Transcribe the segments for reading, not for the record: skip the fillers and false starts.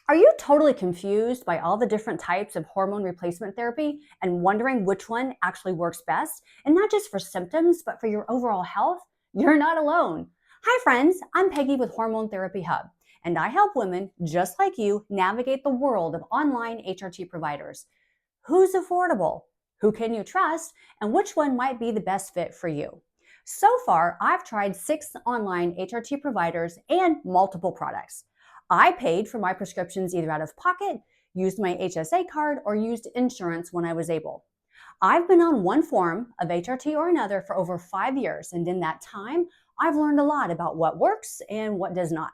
Are you totally confused by all the different types of hormone replacement therapy and wondering which one actually works best? And not just for symptoms, but for your overall health? You're not alone. Hi, friends. I'm Peggy with Hormone Therapy Hub, and I help women just like you navigate the world of online HRT providers. Who's affordable? Who can you trust? And which one might be the best fit for you? So far, I've tried 6 online HRT providers and multiple products. I paid for my prescriptions either out of pocket, used my HSA card, or used insurance when I was able. I've been on one form of HRT or another for over 5 years, and in that time, I've learned a lot about what works and what does not.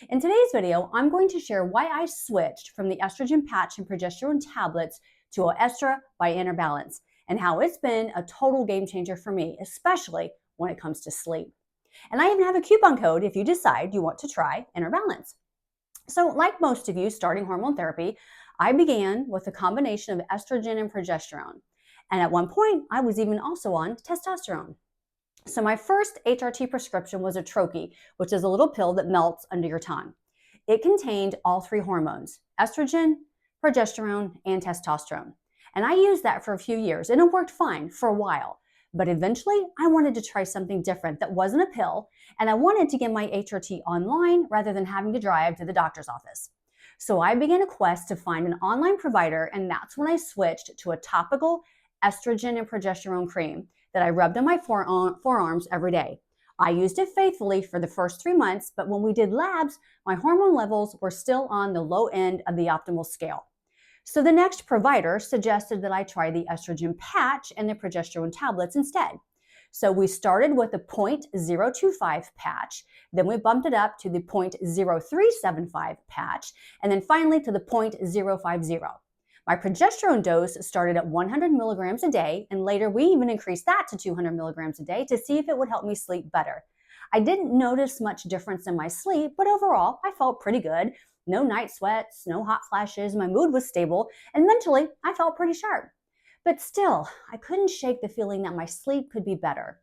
In today's video, I'm going to share why I switched from the estrogen patch and progesterone tablets to Oestra by Inner Balance, and how it's been a total game changer for me, especially when it comes to sleep. And I even have a coupon code if you decide you want to try Inner Balance. So, like most of you starting hormone therapy, I began with a combination of estrogen and progesterone. And at one point, I was even also on testosterone. So, my first HRT prescription was a troche, which is a little pill that melts under your tongue. It contained all 3 hormones: estrogen, progesterone, and testosterone. And I used that for a few years, and it worked fine for a while. But eventually, I wanted to try something different that wasn't a pill, and I wanted to get my HRT online rather than having to drive to the doctor's office. So I began a quest to find an online provider, and that's when I switched to a topical estrogen and progesterone cream that I rubbed on my forearms every day. I used it faithfully for the first 3 months, but when we did labs, my hormone levels were still on the low end of the optimal scale. So the next provider suggested that I try the estrogen patch and the progesterone tablets instead. So we started with the 0.025 patch, then we bumped it up to the 0.0375 patch, and then finally to the 0.050. My progesterone dose started at 100 milligrams a day, and later we even increased that to 200 milligrams a day to see if it would help me sleep better. I didn't notice much difference in my sleep, but overall I felt pretty good. No night sweats, no hot flashes, my mood was stable, and mentally I felt pretty sharp. But still, I couldn't shake the feeling that my sleep could be better.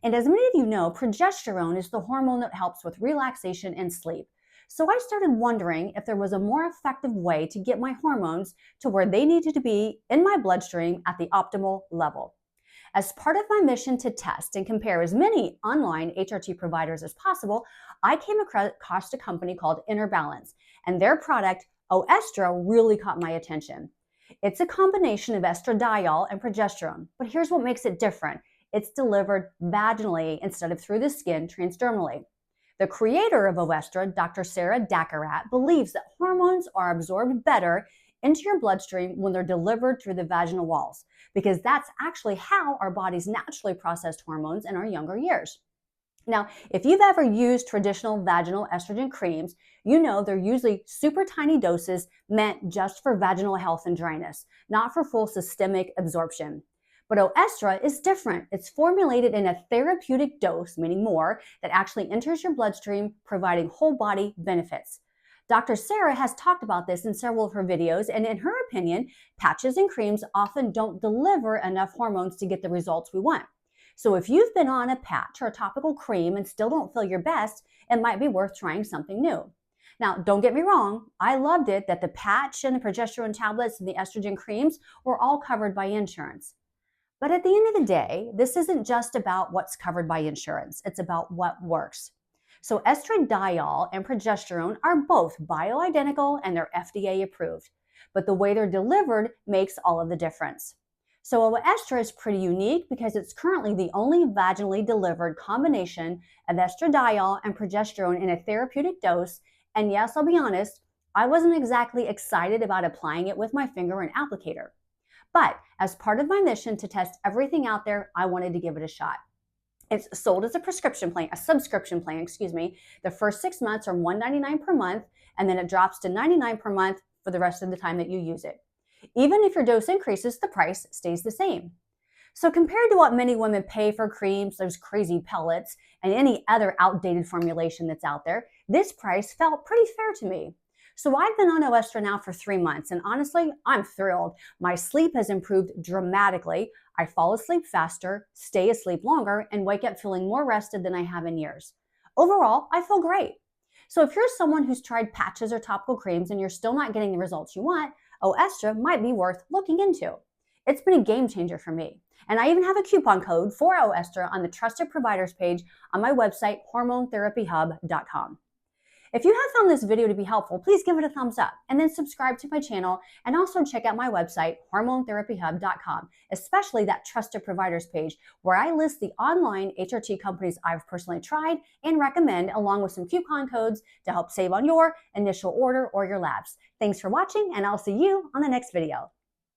And as many of you know, progesterone is the hormone that helps with relaxation and sleep. So I started wondering if there was a more effective way to get my hormones to where they needed to be in my bloodstream at the optimal level. As part of my mission to test and compare as many online HRT providers as possible, I came across a company called Inner Balance, and their product, Oestra, really caught my attention. It's a combination of estradiol and progesterone, but here's what makes it different. It's delivered vaginally instead of through the skin transdermally. The creator of Oestra, Dr. Sarah Daccarett, believes that hormones are absorbed better into your bloodstream when they're delivered through the vaginal walls, because that's actually how our bodies naturally processed hormones in our younger years. Now, if you've ever used traditional vaginal estrogen creams, you know they're usually super tiny doses meant just for vaginal health and dryness, not for full systemic absorption. But Oestra is different. It's formulated in a therapeutic dose, meaning more, that actually enters your bloodstream, providing whole body benefits. Dr. Sarah has talked about this in several of her videos, and in her opinion, patches and creams often don't deliver enough hormones to get the results we want. So if you've been on a patch or a topical cream and still don't feel your best, it might be worth trying something new. Now, don't get me wrong, I loved it that the patch and the progesterone tablets and the estrogen creams were all covered by insurance. But at the end of the day, this isn't just about what's covered by insurance, it's about what works. So estradiol and progesterone are both bioidentical and they're FDA approved, but the way they're delivered makes all of the difference. So Oestra is pretty unique because it's currently the only vaginally delivered combination of estradiol and progesterone in a therapeutic dose, and yes, I'll be honest, I wasn't exactly excited about applying it with my finger and applicator. But as part of my mission to test everything out there, I wanted to give it a shot. It's sold as a subscription plan, The first 6 months are $199 per month, and then it drops to $99 per month for the rest of the time that you use it. Even if your dose increases, the price stays the same. So compared to what many women pay for creams, those crazy pellets, and any other outdated formulation that's out there, this price felt pretty fair to me. So I've been on Oestra now for 3 months, and honestly, I'm thrilled. My sleep has improved dramatically. I fall asleep faster, stay asleep longer, and wake up feeling more rested than I have in years. Overall, I feel great. So if you're someone who's tried patches or topical creams and you're still not getting the results you want, Oestra might be worth looking into. It's been a game changer for me. And I even have a coupon code for Oestra on the Trusted Providers page on my website, hormonetherapyhub.com. If you have found this video to be helpful, please give it a thumbs up and then subscribe to my channel, and also check out my website, hormonetherapyhub.com, especially that Trusted Providers page where I list the online HRT companies I've personally tried and recommend, along with some coupon codes to help save on your initial order or your labs. Thanks for watching, and I'll see you on the next video.